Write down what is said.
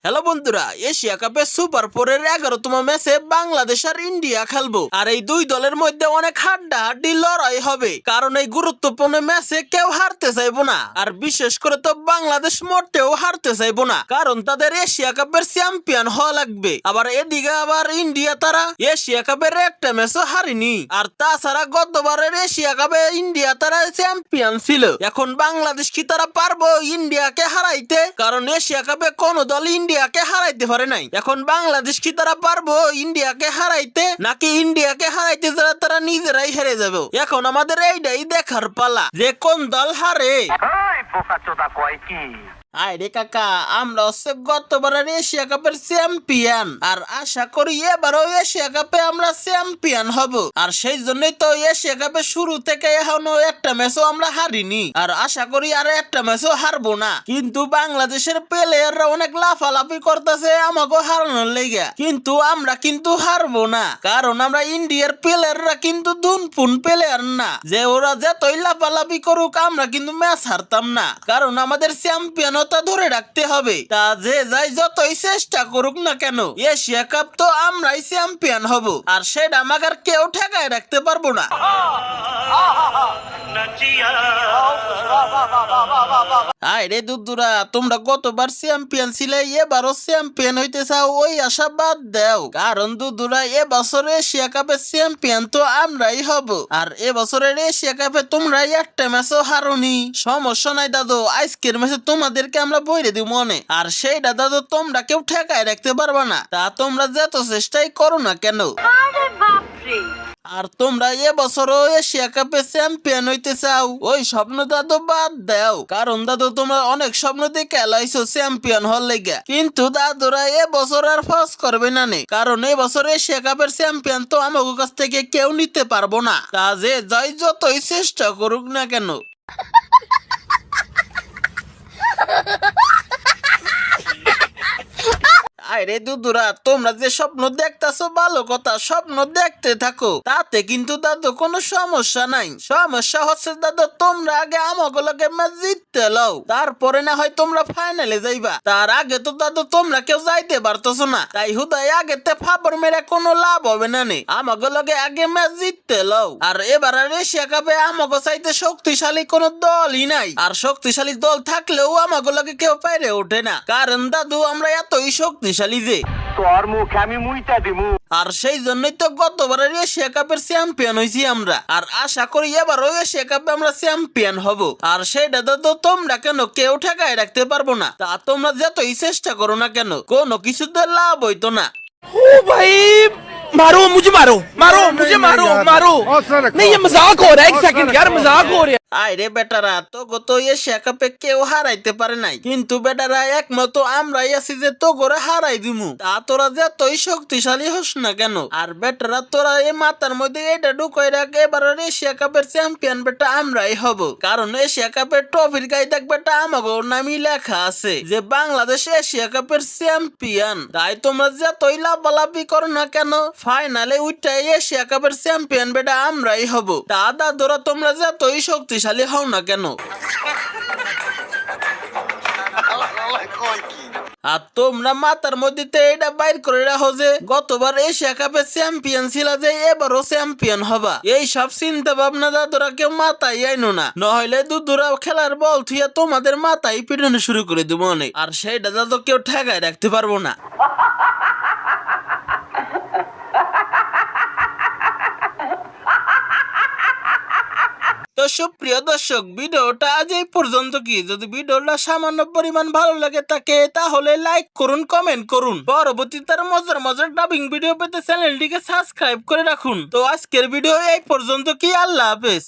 Hello বন্ধুরা, Asia কাপে super 4-এর 11তম ম্যাচে বাংলাদেশ আর ইন্ডিয়া খেলবো। আর এই দুই দলের মধ্যে অনেক হাড্ডাহাড্ডি লড়াই হবে, কারণ এই গুরুত্বপূর্ণ ম্যাচে কেউ হারতে চাইবো না। আর বিশেষ করে তো বাংলাদেশ মোটেও হারতে চাইবো না, কারণ তাদের এশিয়া কাপের চ্যাম্পিয়ন হওয়া লাগবে। আবার এদিকে আবার ইন্ডিয়া, তারা এশিয়া কাপের একটা ম্যাচও হারেনি। আর তাছাড়া গতবারের এশিয়া কাপে ইন্ডিয়া তারা চ্যাম্পিয়ন ছিল। এখন বাংলাদেশ কি তারা পারবো ইন্ডিয়াকে হারাইতে? কারণ এশিয়া কাপে কোনো দল ইন্ডিয়াকে হারাইতে পারে নাই। এখন বাংলাদেশ কি তারা পারবো ইন্ডিয়াকে হারাইতে, নাকি ইন্ডিয়াকে হারাইতে যারা তারা নিজেরাই হেরে যাবে? এখন আমাদের এইটাই দেখার পালা যে কোন দল হারে। আরে কাকা, আমরা হচ্ছে গতবারের এশিয়া কাপের চ্যাম্পিয়ন, আর আশা করি এবারও এশিয়া কাপে আমরা চ্যাম্পিয়ন হব। আর সেই জন্যই তো এশিয়া কাপের শুরু থেকে এখনো একটা ম্যাচও আমরা হারিনি, আর আশা করি আর একটা ম্যাচও হারবো না। কিন্তু বাংলাদেশের প্লেয়াররা অনেক লাফালাফি করতেছে আমাকে হারানোর লেগে, কিন্তু আমরা কিন্তু হারবো না, কারণ আমরা ইন্ডিয়ার প্লেয়াররা কিন্তু দুনপুন প্লেয়ার না যে ওরা যতই লাফালাফি করুক আমরা কিন্তু ম্যাচ হারতাম না, কারণ আমাদের চ্যাম্পিয়ন ধরে রাখতে হবে। তা যে যাই যতই চেষ্টা করুক না কেন, এশিয়া কাপ তো আমরাই চ্যাম্পিয়ন হব, আর সেটা আমাকে কেউ ঠেকায় রাখতে পারবো না। আরে দুদুরা, তোমরা গতবার চ্যাম্পিয়ন ছিলে, এবারও চ্যাম্পিয়ন হইতে চাও, ওই আশা বাদ দাও। কারণ দুদুরা, এবছর এশিয়া কাপের চ্যাম্পিয়ন তো আমরাই হব। আর এবছরের এশিয়া কাপে তোমরা একটা ম্যাচও হারোনি। সমস্যা নাই দাদু, আজকের ম্যাচে তোমাদেরকে আমরা বইরে দিব মনে। আর সেইটা দাদু তোমরা কেউ ঠেকায় রাখতে পারবা না, তা তোমরা যত চেষ্টাই করো না কেন। আর তোমরা এবছরও এশিয়া কাপে চ্যাম্পিয়ন হইতে চাও, ওই স্বপ্ন দাদু বাদ দাও। কারণ দাদু তোমরা অনেক স্বপ্ন দেখে লাইছো চ্যাম্পিয়ন হল লেগে, কিন্তু দাদুরা এবছর আর ফাঁস করবে না নে, কারণ এবছর এশিয়া কাপের চ্যাম্পিয়ন তো আমাদের কাছ থেকে কেউ নিতে পারবো না। তা যে যাই যতই চেষ্টা করুক না কেন। আরে দুদুরা, তোমরা যে স্বপ্ন দেখতেছো ভালো কথা, স্বপ্ন দেখতে থাকো, তাতে কিন্তু দাদু কোনো সমস্যা নাই। সমস্যা হচ্ছে দাদু তোমরা আগে আমাগুলোকে ম্যাচ জিততে লও, তারপরে না হয় তোমরা ফাইনালে যাইবা। তার আগে তো দাদু তোমরা কেউ যাইতে পারতেছো না, তাই হুদাই আগেতে ফাপড় মেরে কোনো লাভ হবে না নে। আমাগুলোকে আগে ম্যাচ জিততে লও। আর এবার এশিয়া কাপে আমাকে চাইতে শক্তিশালী কোনো দলই নাই, আর শক্তিশালী দল থাকলেও আমাগুলোকে কেউ পাইরে ওঠে না, কারণ দাদু আমরা এতই শক্তিশালী যে তোর মুখে আমি মুইটা দিমু। আর সেই জন্যই তো গতবারের এশিয়া কাপের চ্যাম্পিয়ন হয়েছি আমরা, আর আশা করি এবারও এশিয়া কাপে আমরা চ্যাম্পিয়ন হব। আর সেইটা তো তোমরা কেন কেউ ঠেকায় রাখতে পারবো না, তা তোমরা যতই চেষ্টা করো না কেন কোনো কিছুতে লাভ হইতো না। ओ भाई मारो मुझे, मारो मारो मुझे, मारो मारो। नहीं ये मजाक हो रहा है, एक सेकंड यार, मजाक हो रहा है। আরে বেটারা, তো গত এশিয়া কাপে কেউ হারাইতে পারে নাই, কিন্তু বেটারা একমত আমরাই আছি যে তো করে হারাই দিমু। তা তোরা যতই শক্তিশালী হোস না কেন, আর বেটারা তোরা এই মাথার মধ্যে এটা ঢুকাই রাখ, এবার এশিয়া কাপের চ্যাম্পিয়ন বেটা আমরাই হব। কারণ এশিয়া কাপের ট্রফির গায়ে দেখ বেটা আমাকে নামই লেখা আছে যে বাংলাদেশ এশিয়া কাপের চ্যাম্পিয়ন। তাই তোমরা যতই লাফালাফি করো না কেন, ফাইনালে উইটাই এশিয়া কাপের চ্যাম্পিয়ন বেটা আমরাই হব। তা দাদুরা তোমরা যতই শক্তিশালী হও না কেন। আর তোমরা মাথার মধ্যে এটা বাইর করে রাখো যে গতবার এশিয়া কাপের চ্যাম্পিয়ন ছিল, যে এবারও চ্যাম্পিয়ন হবা। এই সব চিন্তা ভাবনা দাদুরা কেউ মাথায় আইনো না, নহলে দুদুরা খেলার বল থুইয়া তোমাদের মাথায় পিটানো শুরু করে দেবো অনেক। আর সেইটা দাদু কেউ ঠেকায় রাখতে পারবো না। তো সুপ্রিয় দর্শক, ভিডিওটা আজ এই পর্যন্ত। কি যদি ভিডিওটা সামান্য পরিমাণ ভালো লাগে থাকে, তাহলে লাইক করুন, কমেন্ট করুন। পরবর্তীতে মজার মজার ডাবিং ভিডিও পেতে চ্যানেলটিকে সাবস্ক্রাইব করে রাখুন। তো আজকের ভিডিও এই পর্যন্ত। কি আল্লাহ হাফেজ।